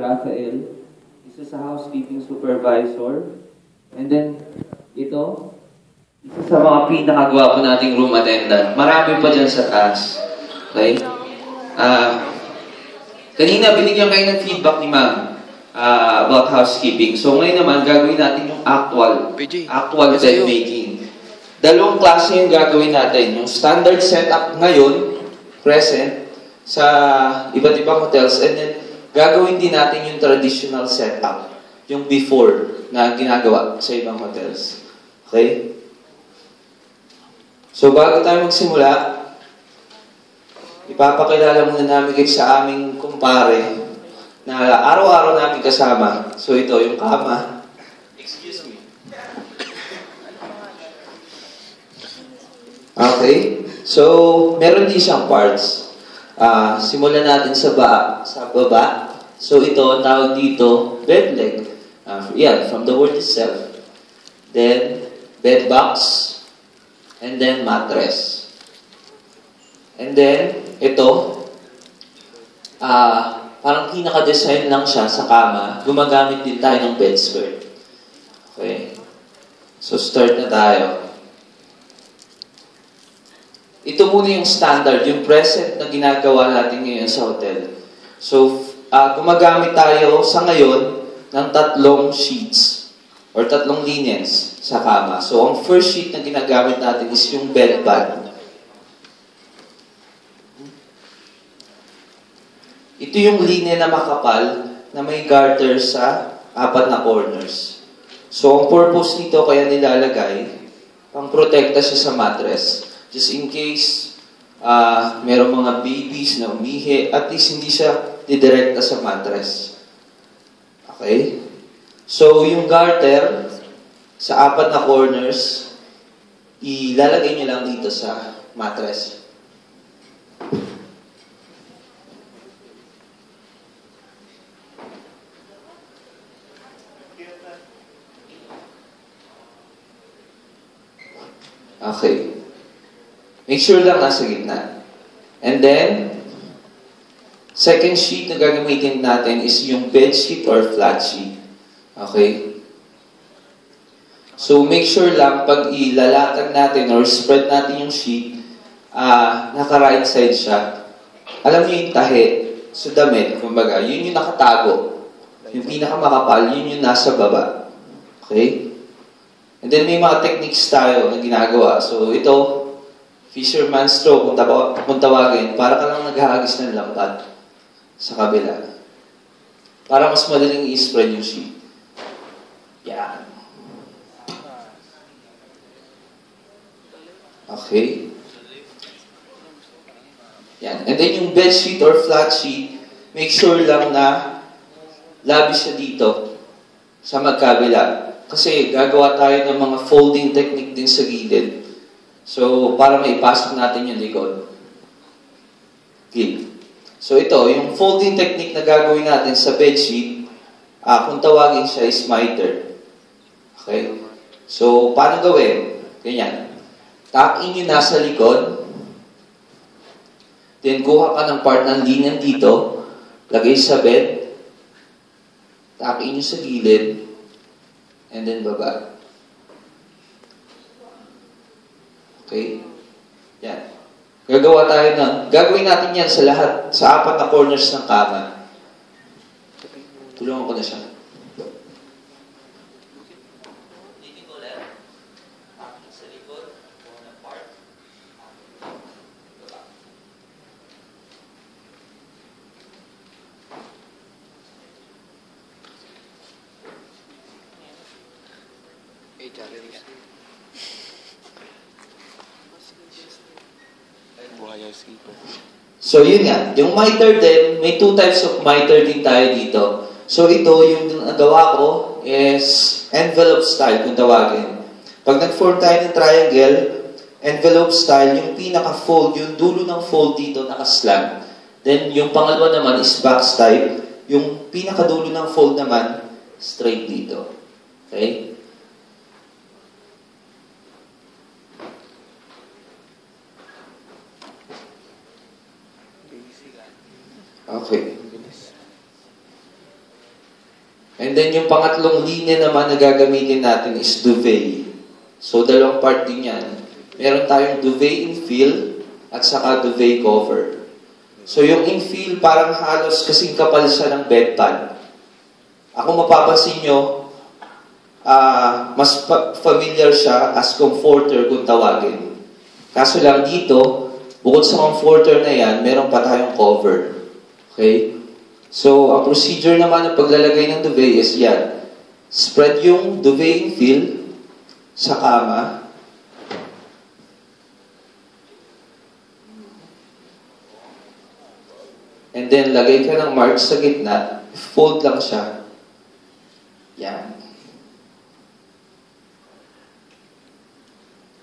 Rafael, isa sa housekeeping supervisor. And then, ito, isa sa mga pinakagwapo nating room attendant. Marami pa dyan sa taas. Okay? Kanina, binigyan kayo ng feedback ni ma'am about housekeeping. So, ngayon naman, gagawin natin yung actual bed making. Dalawang klase yung gagawin natin. Yung standard setup ngayon, present, sa iba't ibang hotels. And then, gagawin din natin yung traditional setup. Yung before na ginagawa sa ibang hotels. Okay? So, bago tayo magsimula, ipapakilala muna namin kayo sa aming kumpare na araw-araw namin kasama. So, ito yung kama. Excuse me. Okay? So, meron din siyang parts. Simulan natin sa baba. So, ito, tawag dito, bed leg. From the word itself. Then, bed box. And then, mattress. And then, ito, parang pinaka-design lang siya sa kama. Gumagamit din tayo ng bed skirt. Okay? So, start na tayo. Ito muna yung standard, yung present na ginagawa natin ngayon sa hotel. So, gumagamit tayo sa ngayon ng 3 sheets or 3 linens sa kama. So, ang first sheet na ginagamit natin is yung bed pad. Ito yung linen na makapal na may garter sa 4 na corners. So, ang purpose nito kaya nilalagay, pang-protekta siya sa mattress. Just in case merong mga babies na umihi, at least hindi siya didirekta sa mattress. Okay? So, yung garter sa 4 na corners, ilalagay nyo lang dito sa mattress. Okay. Make sure lang nasa gitna. And then, second sheet na gagamitin natin is yung bed sheet or flat sheet. Okay? So, make sure lang pag ilalatag natin or spread natin yung sheet, naka-right side siya. Alam niyo yung tahi sa damit, kumbaga, yun yung nakatago. Yung pinakamakapal, yun yung nasa baba. Okay? And then may mga techniques tayo na ginagawa. So, ito, fisherman's stroke, kung tawagin, para ka lang naghahagis ng lambat sa kabila. Para mas madaling i-spread yung sheet. Yan. Okay. Yan. And then yung bed sheet or flat sheet, make sure lang na labis siya dito sa magkabila. Kasi gagawa tayo ng mga folding technique din sa gilid. So, para maipasok natin yung likod. Okay. So, ito, yung folding technique na gagawin natin sa bedsheet, kung tawagin siya is miter. Okay? So, paano gawin? Ganyan. Takin nyo nasa likod. Then, kuha ka ng part ng linen dito. Lagay sa bed. Takin nyo sa gilid. And then, baba. Okay? Yan. Gagawin natin yan sa lahat, sa 4 na corners ng kama. Tulungan ko na siya. Sa likod, na part. Baba. So, yun nga. Yung miter din, may 2 types of miter din tayo dito. So, ito, yung nagawa ko is envelope style, kung tawagin. Pag nag-form tayo ng triangle, envelope style, yung pinaka-fold, yung dulo ng fold dito, nakaslant. Then, yung pangalawa naman is box type. Yung pinaka-dulo ng fold naman, straight dito. Okay? Okay. And then yung pangatlong linya naman na gagamitin natin is duvet. So, dalawang part din yan. Meron tayong duvet infill at saka duvet cover. So, yung infill parang halos kasing kapal siya ng bedpan. Ako mapapansin nyo, mas familiar siya as comforter kung tawagin. Kaso lang dito, bukod sa comforter na yan, meron pa tayong cover. Okay? So, ang procedure naman ng paglalagay ng duvet is yan. Spread yung duvet infill sa kama. And then, lagay ka ng mark sa gitna. Fold lang siya. Yan.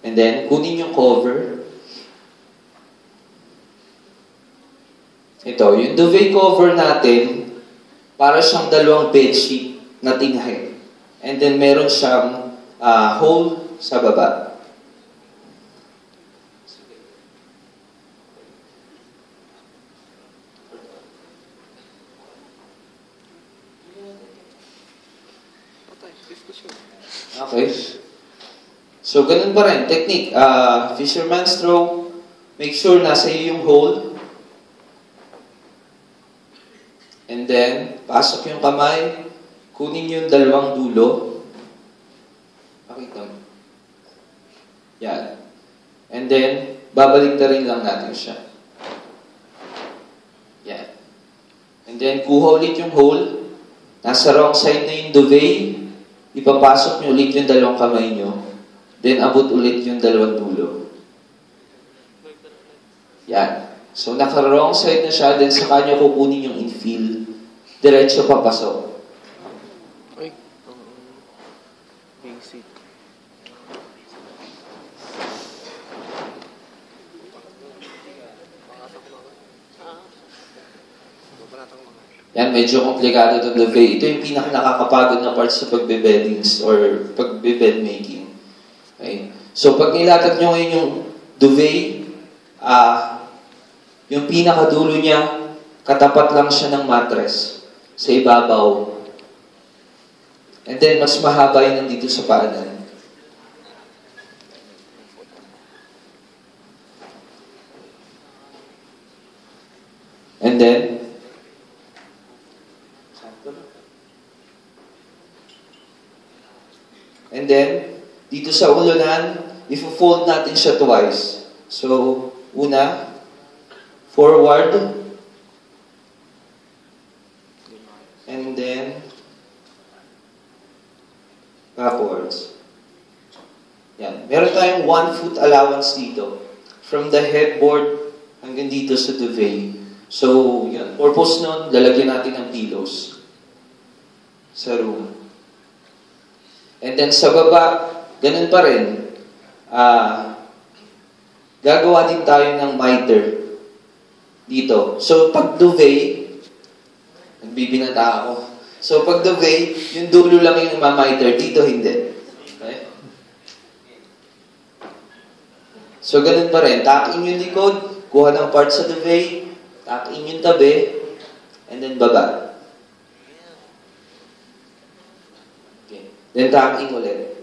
And then, kunin yung cover. Ito, yung duvet cover natin, para siyang dalawang bedsheet na tinghe. And then, meron siyang hole sa baba. Okay. So, ganun pa rin. Technique. Fisherman's throw. Make sure nasa iyo yung hole. And then, pasok yung kamay. Kunin yung dalawang dulo. Pakita mo. Yan. And then, babalik na rin lang natin siya. Yan. And then, kuha ulit yung hole. Nasa wrong side na yung duvet. Ipapasok nyo ulit yung dalawang kamay nyo. Then, abot ulit yung dalawang dulo. Yan. So, naka-wrong side na siya. Then, saka nyo kukunin yung infill. Diretso papasok. Ay, basic. Yan, medyo komplikado itong duvet. Ito yung pinaka-nakakapagod na part sa pagbe-beddings or pagbe-bed making. Okay? So, pag nilatag nyo ngayon yung duvet, yung pinakadulo niya, katapat lang siya ng mattress sa ibabaw. And then, mas mahaba yun nandito sa paanan. And then, dito sa ulunan, ifo-fold natin siya twice. So, una, forward, and then, backwards. Yan. Meron tayong 1 foot allowance dito. From the headboard hanggang dito sa duvet. So, yun. Purpose nun, lalagyan natin ng pillows sa room. And then sa baba, ganun pa rin. Gagawa din tayo ng miter dito. So, pag duvet, nagbibinata ako. So, pag duvet, yung dulo lang yung mamiter. Dito, hindi. Okay? So, ganun pa rin. Takin yung likod, kuha ng part sa duvet, takin yung tabi, and then baba. Okay. Then, takin ulit.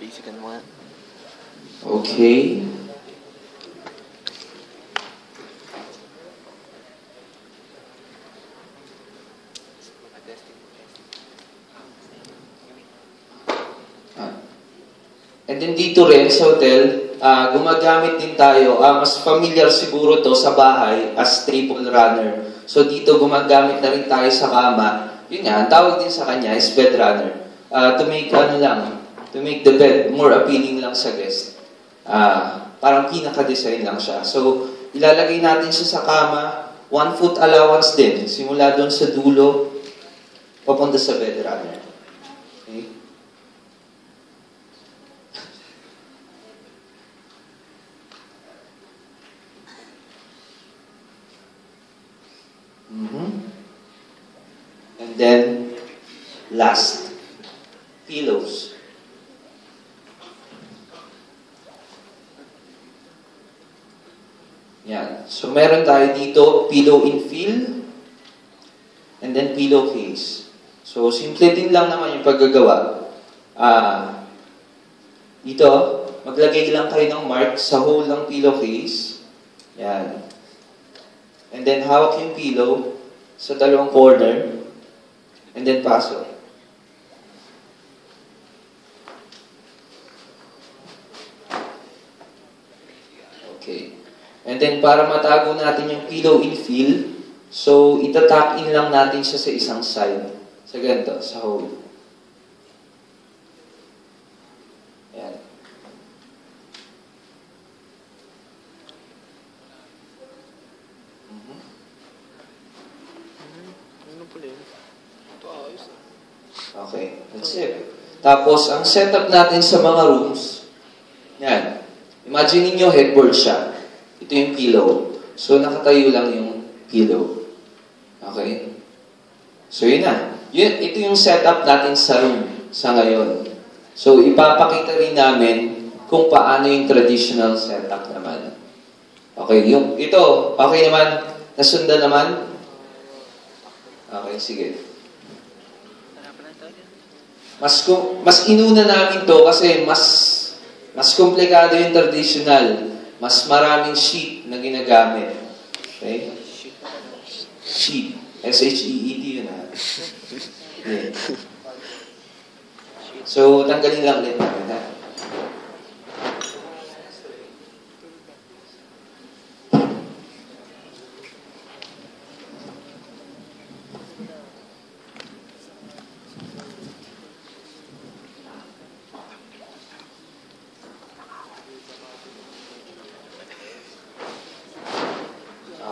Basic and what? Okay. And then dito rin sa hotel, gumagamit din tayo, mas familiar siguro to sa bahay as staple runner. So dito gumagamit na rin tayo sa kama. Yun nga, ang tawag din sa kanya is bed runner. To make to make the bed more appealing lang sa guest. Parang pinaka-design lang siya. So ilalagay natin siya sa kama, 1 foot allowance din. Simula doon sa dulo, papunta sa bed runner. Okay? And then, last, pillows. Yan. So, meron tayo dito, pillow infill, and then pillowcase. So, simple din lang naman yung paggagawa. Dito, maglagay lang kayo ng mark sa hole ng pillowcase. Yan. And then, hawak yung pillow sa dalawang corner. And then, pasok. Okay. And then, para matago natin yung pillow infill, so, itatak in lang natin siya sa isang side. Sa ganito, sa hole. Yan. Ano pala yun? Ito ayos. Okay, that's it. Tapos, ang setup natin sa mga rooms, yan. Imagine niyo headboard siya. Ito yung pillow. So, nakatayo lang yung pillow. Okay? So, yun na. Ito yung setup natin sa room sa ngayon. So, ipapakita rin namin kung paano yung traditional setup naman. Okay, ito, okay naman? Nasundan naman? Okay, sige. Mas inuna namin to kasi mas komplikado yung traditional. Mas maraming sheet na ginagamit. Okay? Sheet. S-H-E-E-T yun ha. Yeah. So, tanggalin lang ulit namin ha.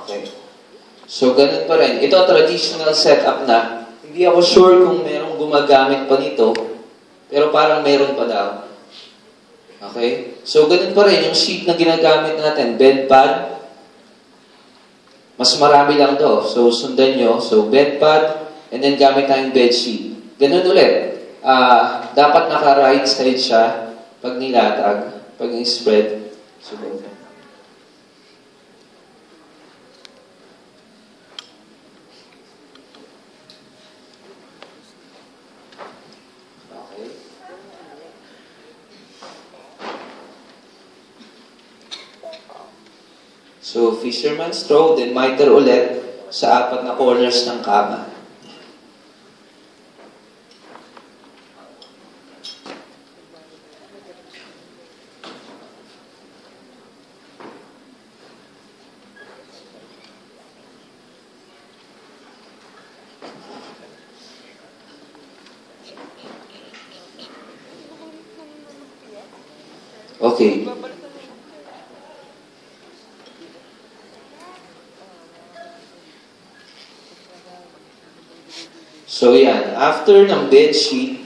Okay. So, ganun pa rin. Ito, traditional setup na. Hindi ako sure kung merong gumagamit pa nito, pero parang meron pa daw. Okay? So, ganun pa rin. Yung sheet na ginagamit natin, bed pad, mas marami lang to. So, sundan nyo. So, bed pad, and then gamit tayong bed sheet. Ganun ulit. Dapat naka-right side siya pag nilatag, pag i-spread. So, So, fisherman's throw, then miter ulit sa apat na corners ng kama. Okay. So, yan. After ng bed sheet,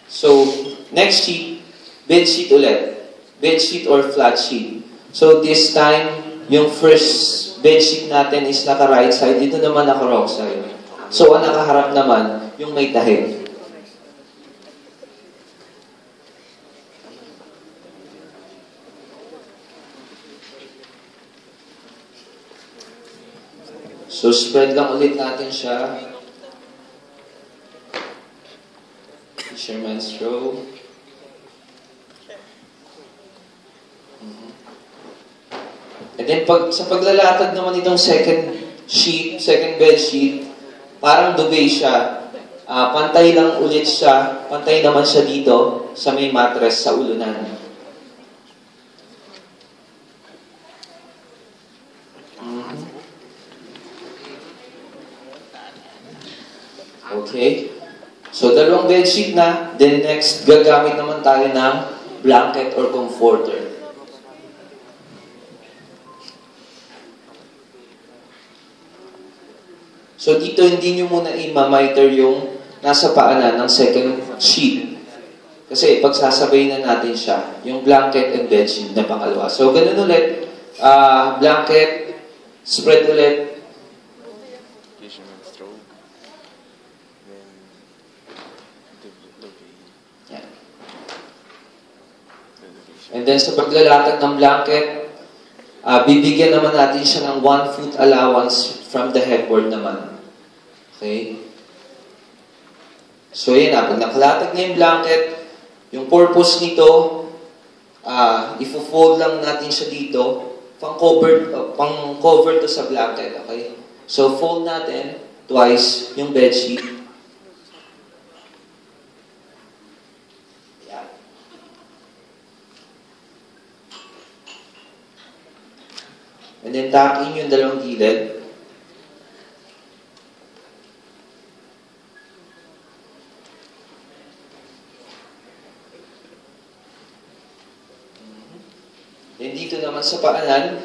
so, next sheet, bed sheet ulit. Bed sheet or flat sheet. So, this time, yung first bed sheet natin is naka-right side. Dito naman naka-wrong side. So, ang nakaharap naman, yung may tahi. So, spread lang ulit natin siya. Fisherman's throw. And then, sa paglalatag naman itong second bed sheet, parang duvet siya. Pantay lang ulit siya. Pantay naman siya dito sa may mattress sa ulunan. Okay. So, dalawang bedsheet na. Then next, gagamit naman tayo ng blanket or comforter. So, dito hindi nyo muna i-miter yung nasa paanan ng second sheet. Kasi pagsasabay na natin siya, yung blanket and bedsheet na pangalawa. So, ganun ulit. Blanket, spread ulit. Then, the veil. Yan. The division. And then sa paglalatag ng blanket, bibigyan naman natin siya ng 1 foot allowance from the headboard naman. Okay? So yun pag nakalatag na yung blanket, yung purpose nito, ifo-fold lang natin siya dito, pang-cover to sa blanket, okay? So fold natin twice yung bedsheet. Yan. And then tuck in yung dalawang gilid. Then dito naman sa paanan,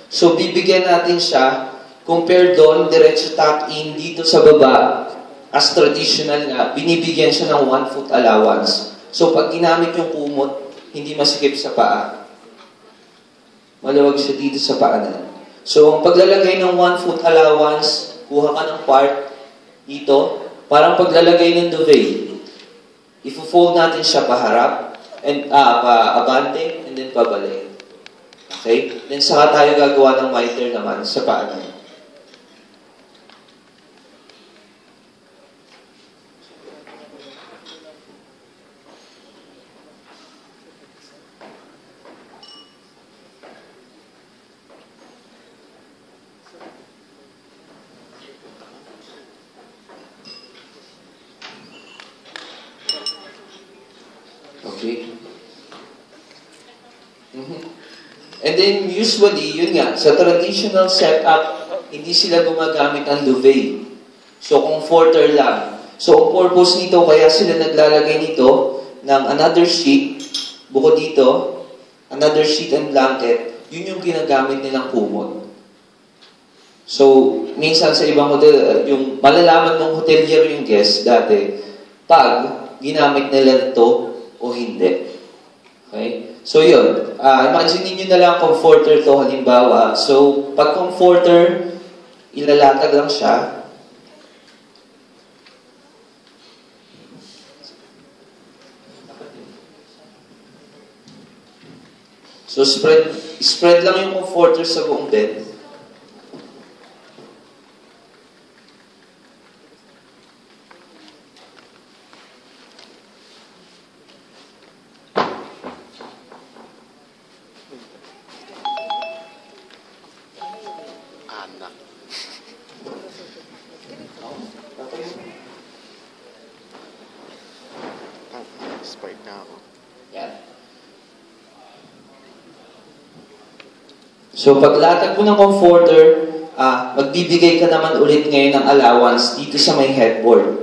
so bibigyan natin siya, compare doon, diretso tuck in dito sa baba, as traditional nga, binibigyan siya ng 1 foot allowance. So pag ginamit yung kumot, hindi masikip sa paa. Maluwag siya dito sa paanan. So ang paglalagay ng 1 foot allowance, kuha ka ng part dito, parang paglalagay ng duvet. Ifo-fold natin siya paharap, and paabante, and then pabalik. Okay? Then saka tayo gagawa ng miter naman sa paanan. Okay? And then, usually, yun nga, sa traditional setup, hindi sila gumagamit ng duvet. So, comforter lang. So, ang purpose nito, kaya sila naglalagay nito ng another sheet, bukod dito, another sheet and blanket, yun yung ginagamit nilang kumot. So, minsan sa ibang hotel, yung malalaman mong hotelier yung guest dati, pag ginamit nila ito o hindi. Okay? So, yun. Imagine niyo na lang comforter to halimbawa. So, pag comforter, ilalatag lang siya. So, spread lang yung comforter sa buong bed. Anak. Spike na ako. Yan. So, paglatag mo ng comforter, magbibigay ka naman ulit ngayon ng allowance dito sa may headboard.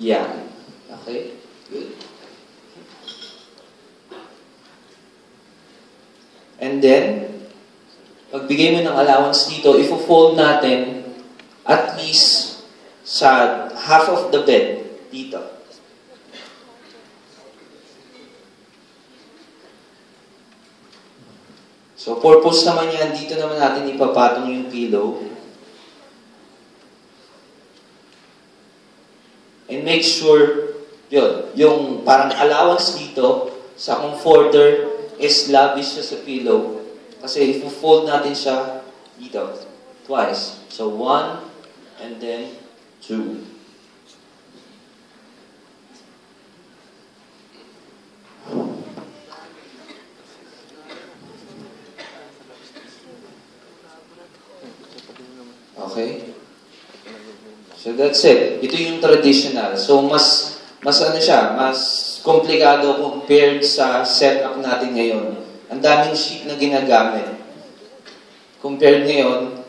Yan. Okay? Good. And then, pagbigay mo ng allowance dito, ifo-fold natin at least sa half of the bed dito. So, purpose naman yan, dito naman natin ipapatong yung pillow. And make sure, yun, yung parang allowance dito sa comforter is lavish siya sa pillow. Kasi ifo-fold natin siya dito, twice. So, 1, and then 2. Okay? So that's it. Ito yung traditional. So mas ano siya, mas komplikado compared sa setup natin ngayon. Ang daming sheet na ginagamit. Compared ngayon,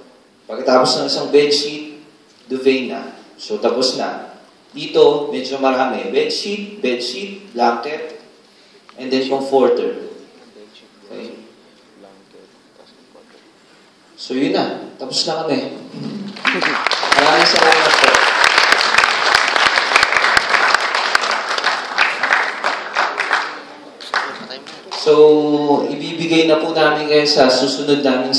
pagkatapos ng isang bedsheet, duvet na. So tapos na. Dito, medyo marami. Bedsheet, blanket, and then comforter. Okay? So yun na. Tapos na kami. Maraming salamat po. So, ibibigay na po namin kayo sa susunod naming